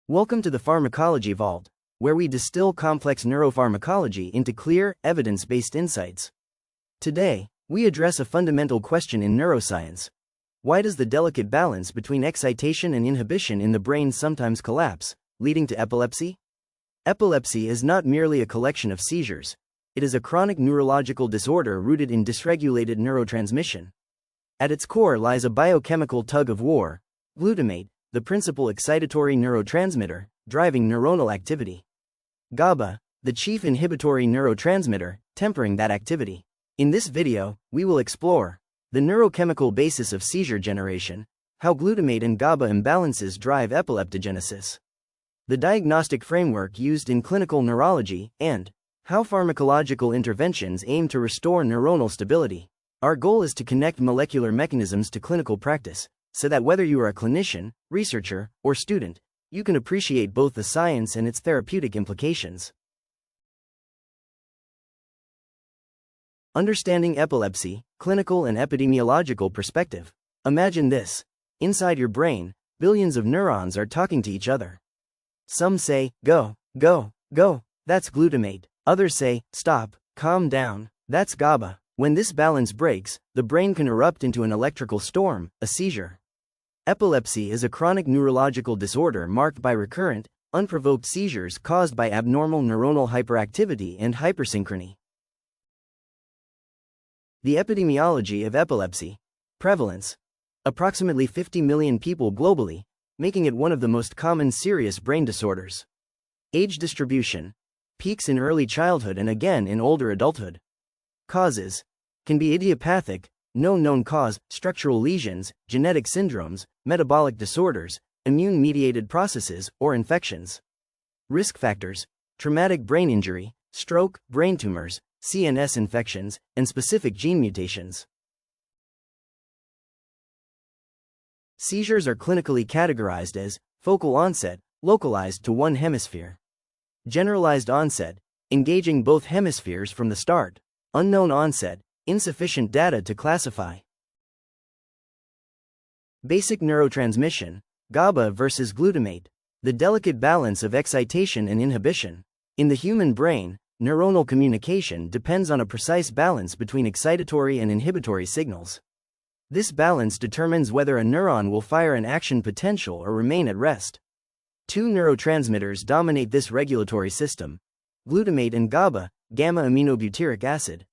Welcome to the Pharmacology Vault, where we distill complex neuropharmacology into clear, evidence-based insights. Today, we address a fundamental question in neuroscience. Why does the delicate balance between excitation and inhibition in the brain sometimes collapse, leading to epilepsy? Epilepsy is not merely a collection of seizures. It is a chronic neurological disorder rooted in dysregulated neurotransmission. At its core lies a biochemical tug-of-war: glutamate, the principal excitatory neurotransmitter, driving neuronal activity. GABA, the chief inhibitory neurotransmitter, tempering that activity. In this video, we will explore the neurochemical basis of seizure generation, how glutamate and GABA imbalances drive epileptogenesis, the diagnostic framework used in clinical neurology, and how pharmacological interventions aim to restore neuronal stability. Our goal is to connect molecular mechanisms to clinical practice, so that whether you are a clinician, researcher, or student, you can appreciate both the science and its therapeutic implications. Understanding epilepsy, clinical and epidemiological perspective. Imagine this. Inside your brain, billions of neurons are talking to each other. Some say, go, go, go, that's glutamate. Others say, stop, calm down, that's GABA. When this balance breaks, the brain can erupt into an electrical storm, a seizure. Epilepsy is a chronic neurological disorder marked by recurrent, unprovoked seizures caused by abnormal neuronal hyperactivity and hypersynchrony. The epidemiology of epilepsy. Prevalence: approximately 50 million people globally, making it one of the most common serious brain disorders. Age distribution: peaks in early childhood and again in older adulthood. Causes: can be idiopathic, no known cause, structural lesions, genetic syndromes, metabolic disorders, immune-mediated processes, or infections. Risk factors: traumatic brain injury, stroke, brain tumors, CNS infections, and specific gene mutations. Seizures are clinically categorized as focal onset, localized to one hemisphere; generalized onset, engaging both hemispheres from the start; unknown onset, insufficient data to classify. Basic neurotransmission: GABA versus glutamate, the delicate balance of excitation and inhibition. In the human brain, neuronal communication depends on a precise balance between excitatory and inhibitory signals. This balance determines whether a neuron will fire an action potential or remain at rest. Two neurotransmitters dominate this regulatory system: glutamate and GABA, gamma-aminobutyric acid.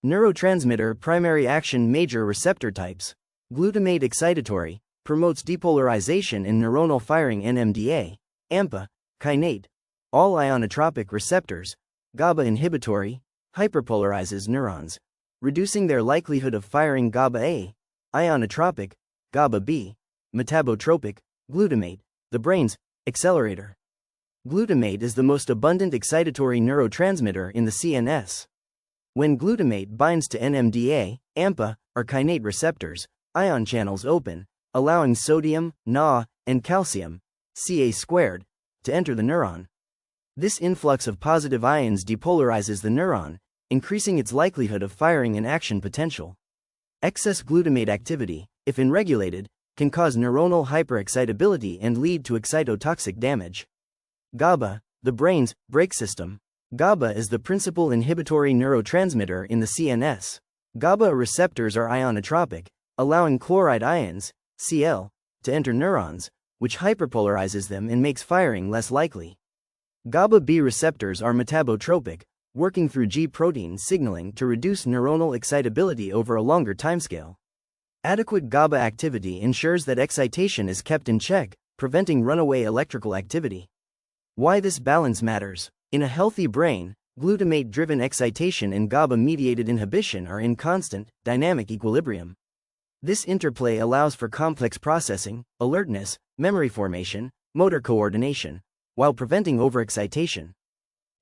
Neurotransmitter primary action: major receptor types. Glutamate excitatory, promotes depolarization in neuronal firing NMDA, AMPA, kainate, all ionotropic receptors. GABA inhibitory, hyperpolarizes neurons, reducing their likelihood of firing GABA-A, ionotropic, GABA-B, metabotropic, glutamate, the brain's accelerator. Glutamate is the most abundant excitatory neurotransmitter in the CNS. When glutamate binds to NMDA, AMPA, or kainate receptors, ion channels open, allowing sodium, Na, and calcium, Ca², to enter the neuron. This influx of positive ions depolarizes the neuron, increasing its likelihood of firing an action potential. Excess glutamate activity, if unregulated, can cause neuronal hyperexcitability and lead to excitotoxic damage. GABA, the brain's brake system. GABA is the principal inhibitory neurotransmitter in the CNS. GABA receptors are ionotropic, allowing chloride ions, Cl, to enter neurons, which hyperpolarizes them and makes firing less likely. GABA-B receptors are metabotropic, working through G-protein signaling to reduce neuronal excitability over a longer timescale. Adequate GABA activity ensures that excitation is kept in check, preventing runaway electrical activity. Why this balance matters. In a healthy brain, glutamate-driven excitation and GABA-mediated inhibition are in constant, dynamic equilibrium. This interplay allows for complex processing, alertness, memory formation, motor coordination, while preventing overexcitation.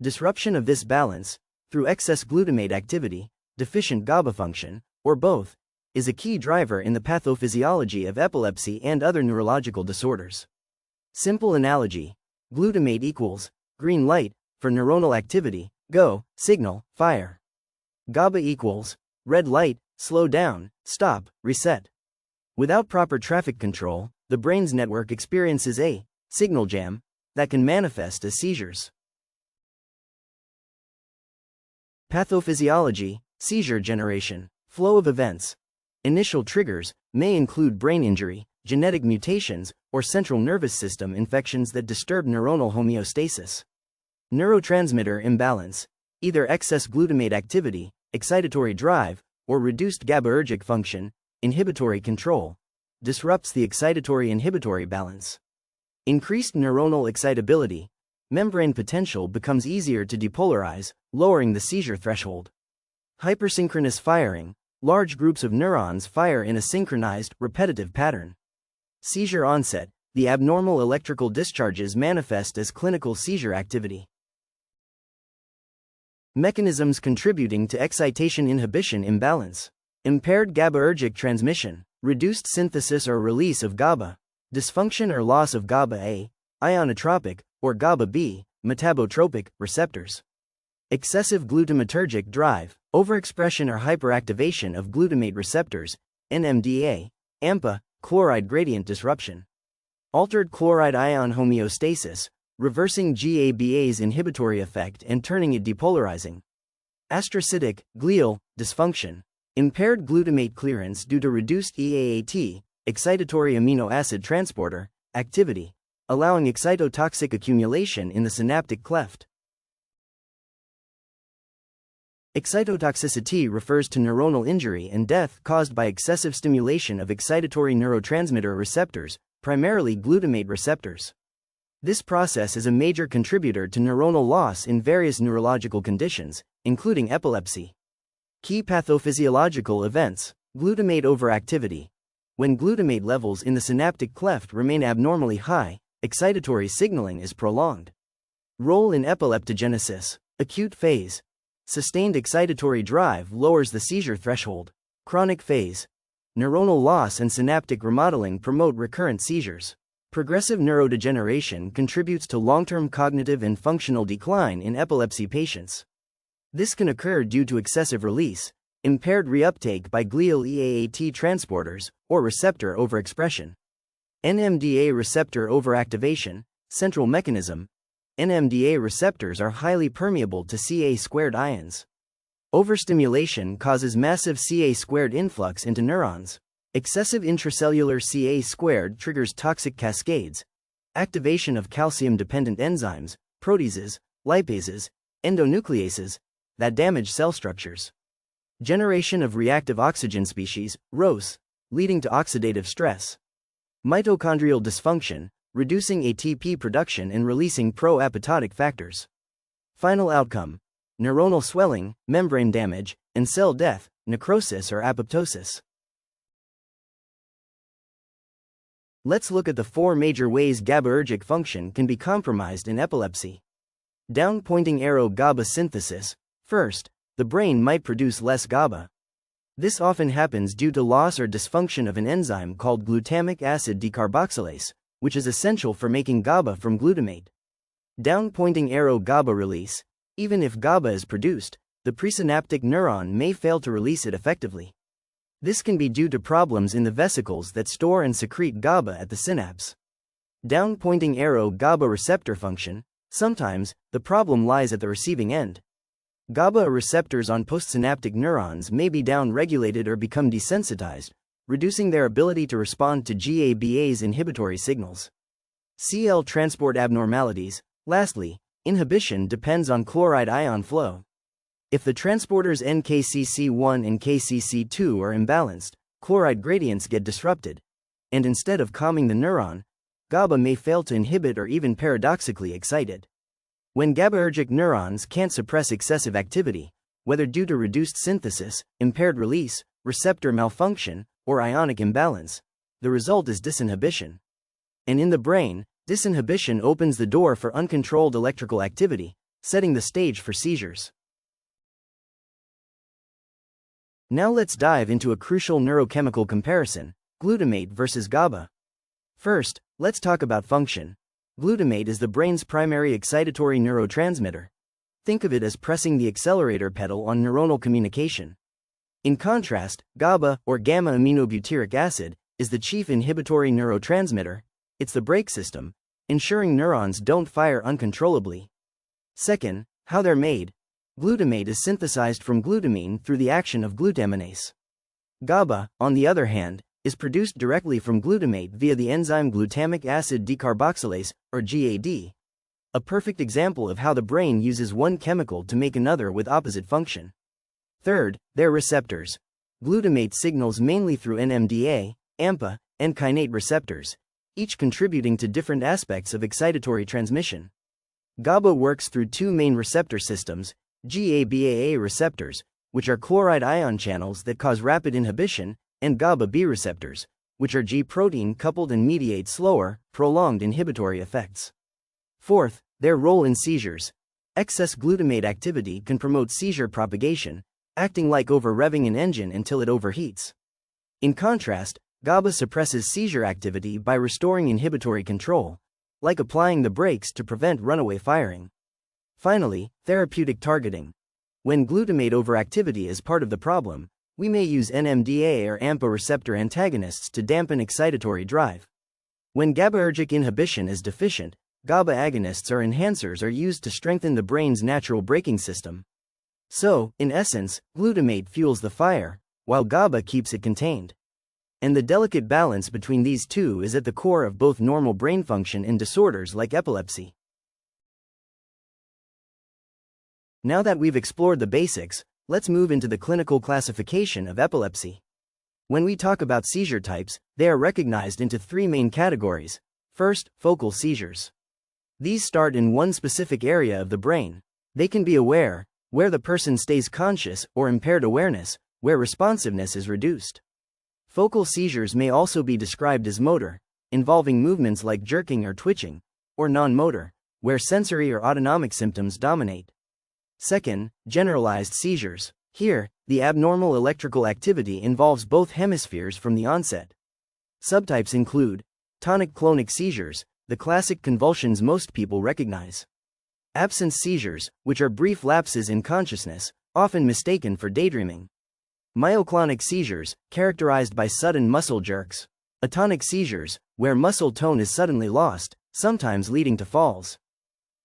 Disruption of this balance, through excess glutamate activity, deficient GABA function, or both, is a key driver in the pathophysiology of epilepsy and other neurological disorders. Simple analogy: glutamate equals green light for neuronal activity, go, signal, fire. GABA equals red light, slow down, stop, reset. Without proper traffic control, the brain's network experiences a signal jam, that can manifest as seizures. Pathophysiology, seizure generation, flow of events. Initial triggers may include brain injury, genetic mutations, or central nervous system infections that disturb neuronal homeostasis. Neurotransmitter imbalance, either excess glutamate activity, excitatory drive, or reduced GABAergic function, inhibitory control, disrupts the excitatory-inhibitory balance. Increased neuronal excitability, membrane potential becomes easier to depolarize, lowering the seizure threshold. Hypersynchronous firing, large groups of neurons fire in a synchronized, repetitive pattern. Seizure onset, the abnormal electrical discharges manifest as clinical seizure activity. Mechanisms contributing to excitation-inhibition imbalance. Impaired GABAergic transmission, reduced synthesis or release of GABA, dysfunction or loss of GABA-A, ionotropic, or GABA-B, metabotropic, receptors. Excessive glutamatergic drive, overexpression or hyperactivation of glutamate receptors, NMDA, AMPA, chloride gradient disruption. Altered chloride ion homeostasis, reversing GABA's inhibitory effect and turning it depolarizing. Astrocytic, glial, dysfunction, impaired glutamate clearance due to reduced EAAT, excitatory amino acid transporter, activity, allowing excitotoxic accumulation in the synaptic cleft. Excitotoxicity refers to neuronal injury and death caused by excessive stimulation of excitatory neurotransmitter receptors, primarily glutamate receptors. This process is a major contributor to neuronal loss in various neurological conditions, including epilepsy. Key pathophysiological events: glutamate overactivity. When glutamate levels in the synaptic cleft remain abnormally high, excitatory signaling is prolonged. Role in epileptogenesis: acute phase. Sustained excitatory drive lowers the seizure threshold. Chronic phase. Neuronal loss and synaptic remodeling promote recurrent seizures. Progressive neurodegeneration contributes to long-term cognitive and functional decline in epilepsy patients. This can occur due to excessive release, impaired reuptake by glial EAAT transporters, or receptor overexpression. NMDA receptor overactivation, central mechanism. NMDA receptors are highly permeable to Ca² ions. Overstimulation causes massive Ca² influx into neurons. Excessive intracellular Ca² triggers toxic cascades, activation of calcium-dependent enzymes, proteases, lipases, endonucleases, that damage cell structures. Generation of reactive oxygen species, ROS, leading to oxidative stress. Mitochondrial dysfunction, reducing ATP production and releasing pro-apoptotic factors. Final outcome: neuronal swelling, membrane damage, and cell death, necrosis or apoptosis. Let's look at the 4 major ways GABAergic function can be compromised in epilepsy. Down-pointing arrow GABA synthesis. First, the brain might produce less GABA. This often happens due to loss or dysfunction of an enzyme called glutamic acid decarboxylase, which is essential for making GABA from glutamate. Down-pointing arrow GABA release. Even if GABA is produced, the presynaptic neuron may fail to release it effectively. This can be due to problems in the vesicles that store and secrete GABA at the synapse. Down-pointing arrow GABA receptor function. Sometimes, the problem lies at the receiving end. GABA receptors on postsynaptic neurons may be down-regulated or become desensitized, reducing their ability to respond to GABA's inhibitory signals. Cl transport abnormalities. Lastly, inhibition depends on chloride ion flow. If the transporters NKCC1 and KCC2 are imbalanced, chloride gradients get disrupted, and instead of calming the neuron, GABA may fail to inhibit or even paradoxically excite it. When GABAergic neurons can't suppress excessive activity, whether due to reduced synthesis, impaired release, receptor malfunction, or ionic imbalance, the result is disinhibition. And in the brain, disinhibition opens the door for uncontrolled electrical activity, setting the stage for seizures. Now let's dive into a crucial neurochemical comparison: glutamate versus GABA. First, let's talk about function. Glutamate is the brain's primary excitatory neurotransmitter. Think of it as pressing the accelerator pedal on neuronal communication. In contrast, GABA, or gamma-aminobutyric acid, is the chief inhibitory neurotransmitter. It's the brake system, ensuring neurons don't fire uncontrollably. Second, how they're made. Glutamate is synthesized from glutamine through the action of glutaminase. GABA, on the other hand, is produced directly from glutamate via the enzyme glutamic acid decarboxylase, or GAD. A perfect example of how the brain uses one chemical to make another with opposite function. Third, their receptors. Glutamate signals mainly through NMDA, AMPA, and kainate receptors, each contributing to different aspects of excitatory transmission. GABA works through two main receptor systems, GABAA receptors, which are chloride ion channels that cause rapid inhibition, and GABA-B receptors, which are G-protein coupled and mediate slower, prolonged inhibitory effects. Fourth, their role in seizures. Excess glutamate activity can promote seizure propagation, acting like over-revving an engine until it overheats. In contrast, GABA suppresses seizure activity by restoring inhibitory control, like applying the brakes to prevent runaway firing. Finally, therapeutic targeting. When glutamate overactivity is part of the problem, we may use NMDA or AMPA receptor antagonists to dampen excitatory drive. When GABAergic inhibition is deficient, GABA agonists or enhancers are used to strengthen the brain's natural braking system. So, in essence, glutamate fuels the fire, while GABA keeps it contained. And the delicate balance between these two is at the core of both normal brain function and disorders like epilepsy. Now that we've explored the basics, let's move into the clinical classification of epilepsy. When we talk about seizure types, they are recognized into three main categories. First, focal seizures. These start in one specific area of the brain. They can be aware, where the person stays conscious, or impaired awareness, where responsiveness is reduced. Focal seizures may also be described as motor, involving movements like jerking or twitching, or non-motor, where sensory or autonomic symptoms dominate. Second, generalized seizures. Here, the abnormal electrical activity involves both hemispheres from the onset. Subtypes include tonic-clonic seizures, the classic convulsions most people recognize. Absence seizures, which are brief lapses in consciousness, often mistaken for daydreaming. Myoclonic seizures, characterized by sudden muscle jerks. Atonic seizures, where muscle tone is suddenly lost, sometimes leading to falls.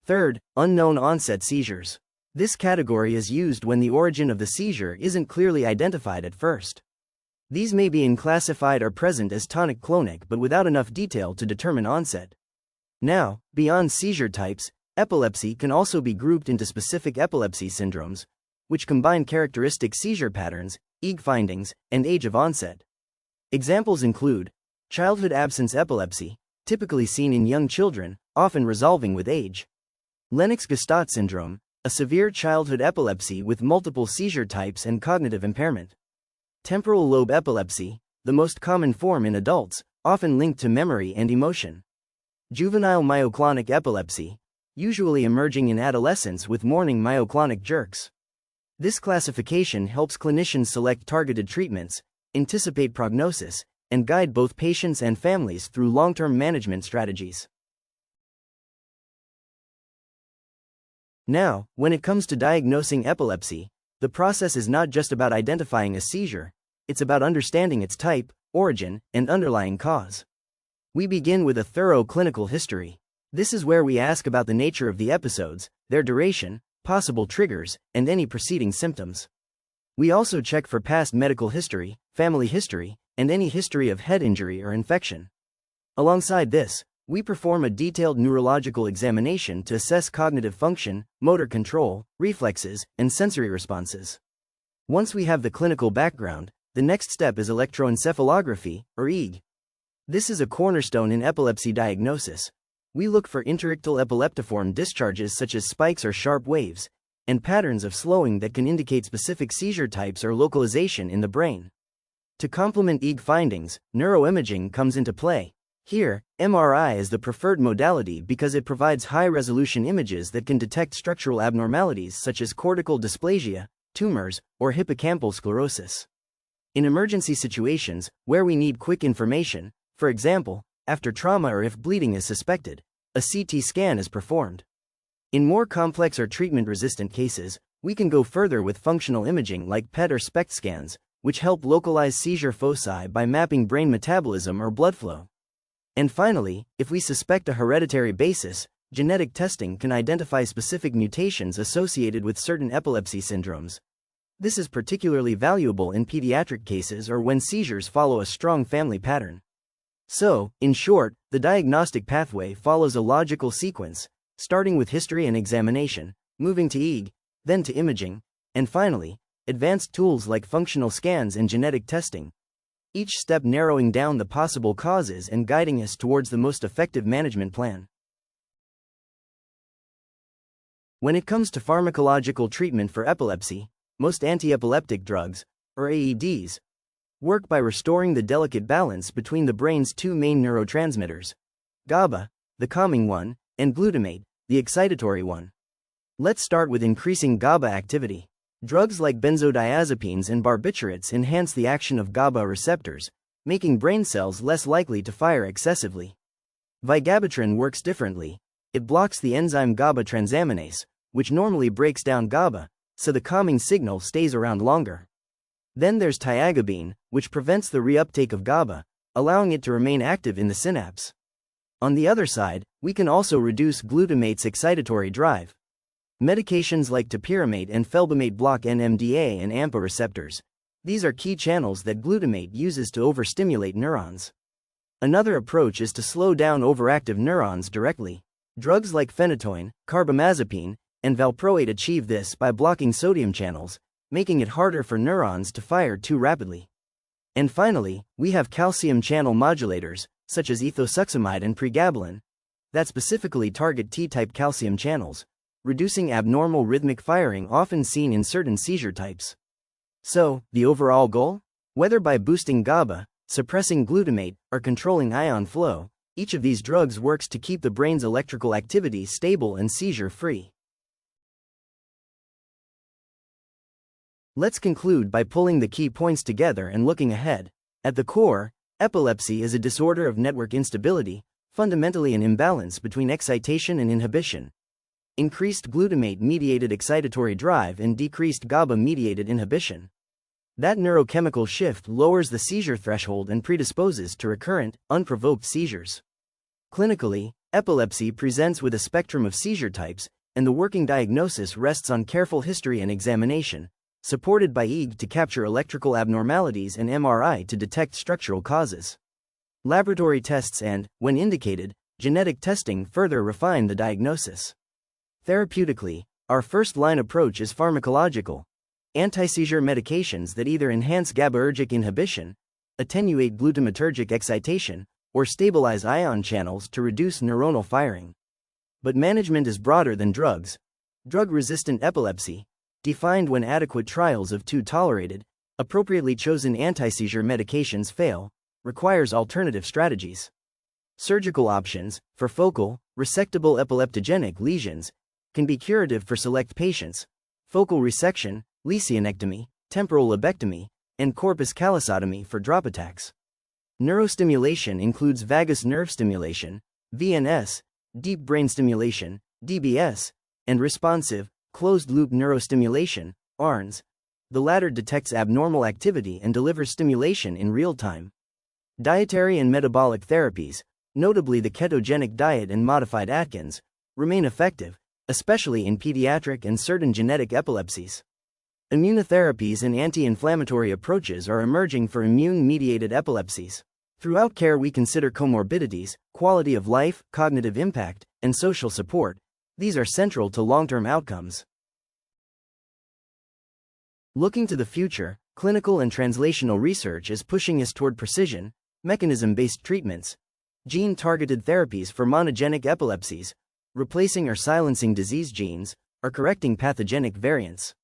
Third, unknown onset seizures. This category is used when the origin of the seizure isn't clearly identified at first. These may be unclassified or present as tonic-clonic but without enough detail to determine onset. Now, beyond seizure types, epilepsy can also be grouped into specific epilepsy syndromes, which combine characteristic seizure patterns, EEG findings, and age of onset. Examples include childhood absence epilepsy, typically seen in young children, often resolving with age. Lennox-Gastaut syndrome, a severe childhood epilepsy with multiple seizure types and cognitive impairment. Temporal lobe epilepsy, the most common form in adults, often linked to memory and emotion. Juvenile myoclonic epilepsy, usually emerging in adolescence with morning myoclonic jerks. This classification helps clinicians select targeted treatments, anticipate prognosis, and guide both patients and families through long-term management strategies. Now, when it comes to diagnosing epilepsy, the process is not just about identifying a seizure, it's about understanding its type, origin, and underlying cause. We begin with a thorough clinical history. This is where we ask about the nature of the episodes, their duration, possible triggers, and any preceding symptoms. We also check for past medical history, family history, and any history of head injury or infection. Alongside this, we perform a detailed neurological examination to assess cognitive function, motor control, reflexes, and sensory responses. Once we have the clinical background, the next step is electroencephalography, or EEG. This is a cornerstone in epilepsy diagnosis. We look for interictal epileptiform discharges such as spikes or sharp waves, and patterns of slowing that can indicate specific seizure types or localization in the brain. To complement EEG findings, neuroimaging comes into play. Here, MRI is the preferred modality because it provides high-resolution images that can detect structural abnormalities such as cortical dysplasia, tumors, or hippocampal sclerosis. In emergency situations, where we need quick information, for example, after trauma or if bleeding is suspected, a CT scan is performed. In more complex or treatment-resistant cases, we can go further with functional imaging like PET or SPECT scans, which help localize seizure foci by mapping brain metabolism or blood flow. And finally, if we suspect a hereditary basis, genetic testing can identify specific mutations associated with certain epilepsy syndromes. This is particularly valuable in pediatric cases or when seizures follow a strong family pattern. So, in short, the diagnostic pathway follows a logical sequence, starting with history and examination, moving to EEG, then to imaging, and finally, advanced tools like functional scans and genetic testing, each step narrowing down the possible causes and guiding us towards the most effective management plan. When it comes to pharmacological treatment for epilepsy, most anti-epileptic drugs, or AEDs, work by restoring the delicate balance between the brain's two main neurotransmitters, GABA, the calming one, and glutamate, the excitatory one. Let's start with increasing GABA activity. Drugs like benzodiazepines and barbiturates enhance the action of GABA receptors, making brain cells less likely to fire excessively. Vigabatrin works differently. It blocks the enzyme GABA transaminase, which normally breaks down GABA, so the calming signal stays around longer. Then there's tiagabine, which prevents the reuptake of GABA, allowing it to remain active in the synapse. On the other side, we can also reduce glutamate's excitatory drive. Medications like topiramate and felbamate block NMDA and AMPA receptors. These are key channels that glutamate uses to overstimulate neurons. Another approach is to slow down overactive neurons directly. Drugs like phenytoin, carbamazepine, and valproate achieve this by blocking sodium channels, making it harder for neurons to fire too rapidly. And finally, we have calcium channel modulators, such as ethosuximide and pregabalin, that specifically target T-type calcium channels, reducing abnormal rhythmic firing often seen in certain seizure types. So, the overall goal? Whether by boosting GABA, suppressing glutamate, or controlling ion flow, each of these drugs works to keep the brain's electrical activity stable and seizure-free. Let's conclude by pulling the key points together and looking ahead. At the core, epilepsy is a disorder of network instability, fundamentally an imbalance between excitation and inhibition. Increased glutamate-mediated excitatory drive and decreased GABA-mediated inhibition. That neurochemical shift lowers the seizure threshold and predisposes to recurrent, unprovoked seizures. Clinically, epilepsy presents with a spectrum of seizure types, and the working diagnosis rests on careful history and examination, supported by EEG to capture electrical abnormalities and MRI to detect structural causes. Laboratory tests and, when indicated, genetic testing further refine the diagnosis. Therapeutically, our first-line approach is pharmacological. Anti-seizure medications that either enhance GABAergic inhibition, attenuate glutamatergic excitation, or stabilize ion channels to reduce neuronal firing. But management is broader than drugs. Drug-resistant epilepsy, defined when adequate trials of two tolerated, appropriately chosen anti-seizure medications fail, requires alternative strategies. Surgical options, for focal, resectable epileptogenic lesions, can be curative for select patients. Focal resection, lesionectomy, temporal lobectomy, and corpus callosotomy for drop attacks. Neurostimulation includes vagus nerve stimulation, VNS, deep brain stimulation, DBS, and responsive, closed-loop neurostimulation, ARNS. The latter detects abnormal activity and delivers stimulation in real time. Dietary and metabolic therapies, notably the ketogenic diet and modified Atkins, remain effective, especially in pediatric and certain genetic epilepsies. Immunotherapies and anti-inflammatory approaches are emerging for immune-mediated epilepsies. Throughout care we consider comorbidities, quality of life, cognitive impact, and social support. These are central to long-term outcomes. Looking to the future, clinical and translational research is pushing us toward precision, mechanism-based treatments, gene-targeted therapies for monogenic epilepsies, replacing or silencing disease genes, or correcting pathogenic variants.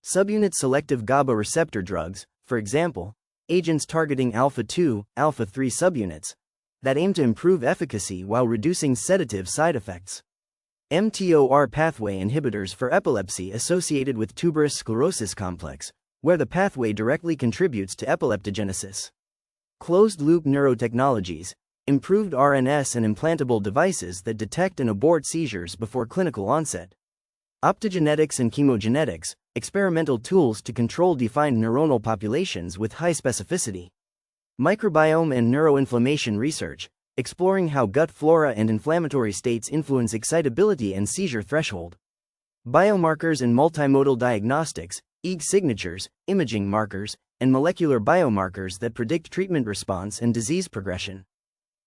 Subunit-selective GABA receptor drugs, for example, agents targeting alpha-2, alpha-3 subunits, that aim to improve efficacy while reducing sedative side effects. mTOR pathway inhibitors for epilepsy associated with tuberous sclerosis complex, where the pathway directly contributes to epileptogenesis. Closed-loop neurotechnologies, improved RNS and implantable devices that detect and abort seizures before clinical onset. Optogenetics and chemogenetics, experimental tools to control defined neuronal populations with high specificity. Microbiome and neuroinflammation research, exploring how gut flora and inflammatory states influence excitability and seizure threshold. Biomarkers and multimodal diagnostics, EEG signatures, imaging markers, and molecular biomarkers that predict treatment response and disease progression.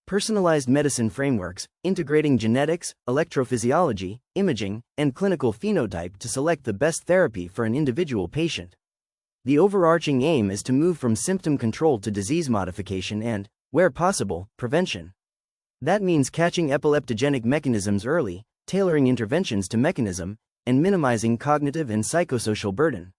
Personalized medicine frameworks, integrating genetics, electrophysiology, imaging, and clinical phenotype to select the best therapy for an individual patient. The overarching aim is to move from symptom control to disease modification and, where possible, prevention. That means catching epileptogenic mechanisms early, tailoring interventions to mechanism, and minimizing cognitive and psychosocial burden.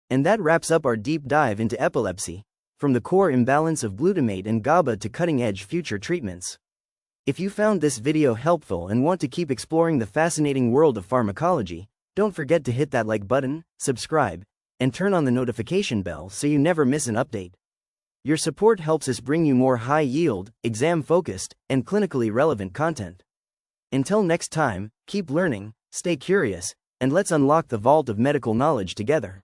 And that wraps up our deep dive into epilepsy, from the core imbalance of glutamate and GABA to cutting-edge future treatments. If you found this video helpful and want to keep exploring the fascinating world of pharmacology, don't forget to hit that like button, subscribe, and turn on the notification bell so you never miss an update. Your support helps us bring you more high-yield, exam-focused, and clinically relevant content. Until next time, keep learning, stay curious, and let's unlock the vault of medical knowledge together.